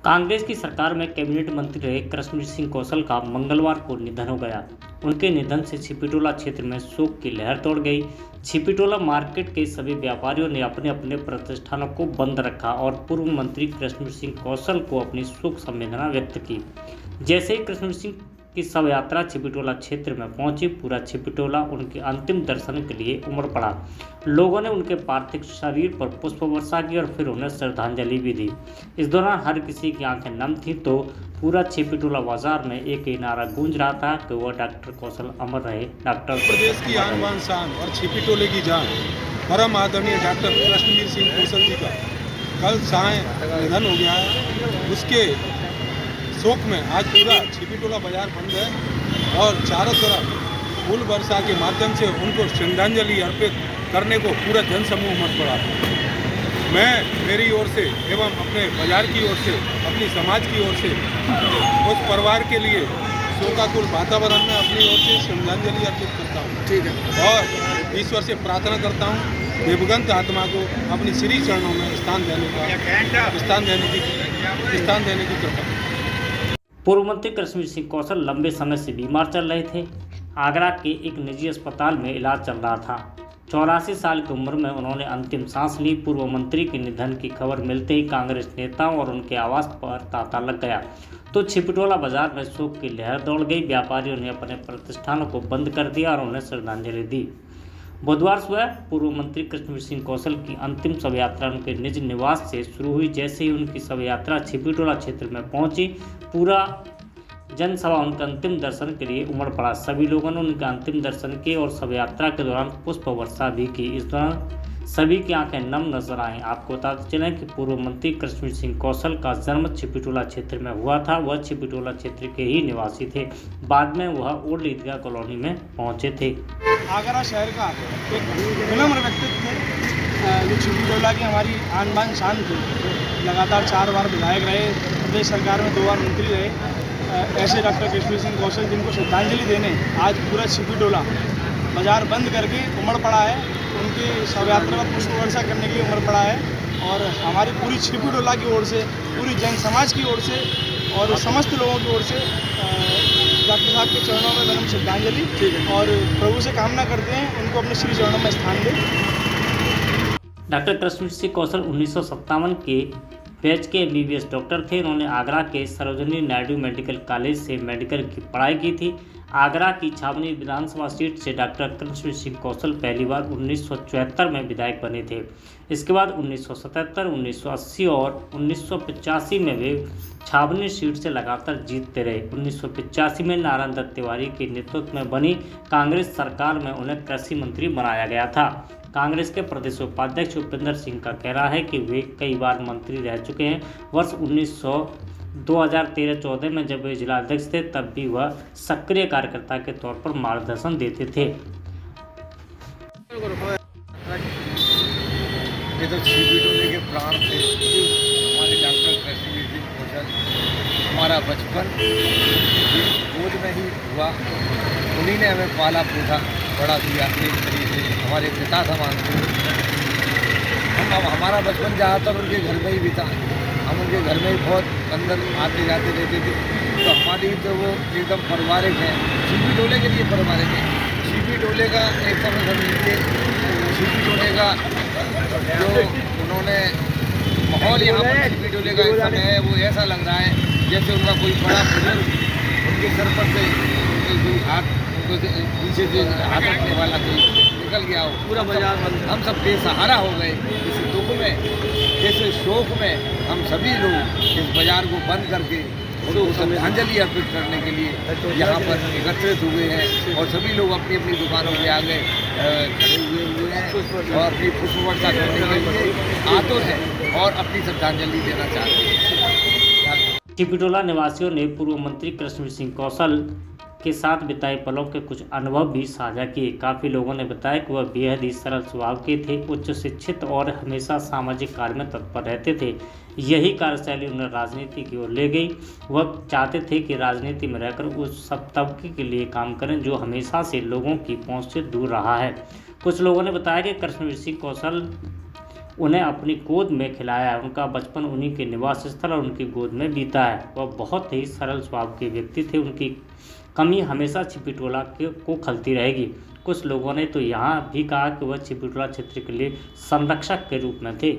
कांग्रेस की सरकार में कैबिनेट मंत्री रहे कृष्णवीर सिंह कौशल का मंगलवार को निधन हो गया। उनके निधन से छिपीटोला क्षेत्र में शोक की लहर दौड़ गई। छिपीटोला मार्केट के सभी व्यापारियों ने अपने अपने प्रतिष्ठानों को बंद रखा और पूर्व मंत्री कृष्णवीर सिंह कौशल को अपनी शोक संवेदना व्यक्त की। जैसे ही कृष्णवीर सिंह की शव यात्रा छिपीटोला क्षेत्र में पहुंची, पूरा छिपीटोला उनके अंतिम दर्शन के लिए उमड़ पड़ा। लोगों ने उनके पार्थिव शरीर पर पुष्प वर्षा की और फिर उन्हें श्रद्धांजलि भी दी। इस दौरान हर किसी की आंखें नम थी तो पूरा छिपीटोला बाजार में एक ही नारा गूंज रहा था कि वह डॉक्टर कौशल अमर रहे। डॉक्टर प्रदेश की आन बान शान और छिपीटोले की जान परम आदरणीय डॉक्टर कृष्णवीर सिंह कौशल जी का कल साय निधन हो गया है। उसके शोक में आज पूरा छिपीटोला बाजार बंद है और चारों तरफ फूल वर्षा के माध्यम से उनको श्रद्धांजलि अर्पित करने को पूरा जनसमूह उमड़ पड़ा। मैं मेरी ओर से एवं अपने बाजार की ओर से, अपनी समाज की ओर से उस परिवार के लिए शोकाकुल वातावरण में अपनी ओर से श्रद्धांजलि अर्पित करता हूँ। ठीक है। और ईश्वर से प्रार्थना करता हूँ दिवंगत आत्मा को अपनी श्री चरणों में स्थान देने की कृपा। पूर्व मंत्री कृष्णवीर सिंह कौशल लंबे समय से बीमार चल रहे थे। आगरा के एक निजी अस्पताल में इलाज चल रहा था। 84 साल की उम्र में उन्होंने अंतिम सांस ली। पूर्व मंत्री के निधन की खबर मिलते ही कांग्रेस नेताओं और उनके आवास पर तांता लग गया तो छिपीटोला बाजार में शोक की लहर दौड़ गई। व्यापारियों ने अपने प्रतिष्ठानों को बंद कर दिया और उन्हें श्रद्धांजलि दी। बुधवार सुबह पूर्व मंत्री कृष्णवीर सिंह कौशल की अंतिम शव यात्रा उनके निज निवास से शुरू हुई। जैसे ही उनकी शव यात्रा छिपीटोला क्षेत्र में पहुंची, पूरा जनसभा उनके अंतिम दर्शन के लिए उमड़ पड़ा। सभी लोगों ने उनके अंतिम दर्शन किए और शव यात्रा के दौरान पुष्प वर्षा भी की। इस दौरान सभी की आंखें नम नजर आईं। आपको बताते चलें कि पूर्व मंत्री कृष्णवीर सिंह कौशल का जन्म छिपीटोला क्षेत्र में हुआ था। वह छिपीटोला क्षेत्र के ही निवासी थे। बाद में वह ओल्ड ईदगाह कॉलोनी में पहुंचे थे। आगरा शहर का एक विनम्र व्यक्तित्व थे जो छिपीटोला की हमारी आन बान शान थे। लगातार 4 बार विधायक रहे, प्रदेश सरकार में 2 बार मंत्री रहे। ऐसे डॉक्टर कृष्णवीर सिंह कौशल जिनको श्रद्धांजलि देने आज पूरा छिपीटोला बाजार बंद करके उमड़ पड़ा है। उनकी शव यात्रा पर पुष्प वर्षा करने के लिए उमड़ पड़ा है और हमारी पूरी छिपीटोला की ओर से, पूरी जैन समाज की ओर से और समस्त लोगों की ओर से डॉक्टर साहब के चरणों में विनम्र श्रद्धांजलि और प्रभु से कामना करते हैं उनको अपने श्री चरणों में स्थान दें। डॉक्टर कृष्णवीर सिंह कौशल 1957 के बैच के MBBS डॉक्टर थे। उन्होंने आगरा के सरोजिनी नायडू मेडिकल कॉलेज से मेडिकल की पढ़ाई की थी। आगरा की छावनी विधानसभा सीट से डॉक्टर कृष्णवीर सिंह कौशल पहली बार 1974 में विधायक बने थे। इसके बाद 1977, 1980 और 1985 में वे छावनी सीट से लगातार जीतते रहे। 1985 में नारायण दत्त तिवारी के नेतृत्व में बनी कांग्रेस सरकार में उन्हें कृषि मंत्री बनाया गया था। कांग्रेस के प्रदेश उपाध्यक्ष उपेंद्र सिंह का कहना है कि वे कई बार मंत्री रह चुके हैं। वर्ष 2013-14 में जब वे जिलाध्यक्ष थे तब भी वह सक्रिय कार्यकर्ता के तौर पर मार्गदर्शन देते थे। ये तो छिपीटोले के प्राण थे हमारे डॉक्टर कृष्णवीर सिंह कौशल। हमारा बचपन गोद में ही हुआ, उन्हीं ने हमें पाला पोसा बड़ा किया। एक तरीके से हमारे पिता समान थे। हमारा बचपन ज़्यादातर उनके घर में ही बीता। हम उनके घर में ही बहुत अंदर आते जाते रहते थे। तो हमारी तो वो एकदम पारिवारिक है, छिपीटोले के लिए पारिवारिक है। छिपीटोले का एक समय समझ लीजिए, छिपीटोले का जो उन्होंने माहौल यहाँ पर छिपीटोले का इस समय है वो ऐसा लग रहा है जैसे उनका कोई बड़ा बुजुर्ग उनके सर पर से कोई हाथ पीछे से हाथ रखने वाला कोई निकल गया हो। पूरा बाजार बंद, हम सब बेसहारा हो गए इस दुख में, इस शोक में। हम सभी लोग इस बाजार को बंद करके उनको श्रद्धांजलि अर्पित करने के लिए यहाँ पर एकत्रित हुए हैं और सभी लोग अपनी अपनी दुकानों के आगे खड़े हुए हैं और अपनी पुष्प वर्षा करने के लिए आतुर हैं और अपनी श्रद्धांजलि देना चाहते हैं। छिपीटोला निवासियों ने पूर्व मंत्री कृष्णवीर सिंह कौशल के साथ बिताए पलों के कुछ अनुभव भी साझा किए। काफ़ी लोगों ने बताया कि वह बेहद ही सरल स्वभाव के थे, उच्च शिक्षित और हमेशा सामाजिक कार्य में तत्पर रहते थे। यही कार्यशैली उन्हें राजनीति की ओर ले गई। वह चाहते थे कि राजनीति में रहकर उस सब तबके के लिए काम करें जो हमेशा से लोगों की पहुंच से दूर रहा है। कुछ लोगों ने बताया कि कृष्णवीर सिंह कौशल उन्हें अपनी गोद में खिलाया है। उनका बचपन उन्हीं के निवास स्थल और उनकी गोद में बीता है। वह बहुत ही सरल स्वभाव के व्यक्ति थे। उनकी कमी हमेशा छिपीटोला को खलती रहेगी। कुछ लोगों ने तो यहाँ भी कहा कि वह छिपीटोला क्षेत्र के लिए संरक्षक के रूप में थे।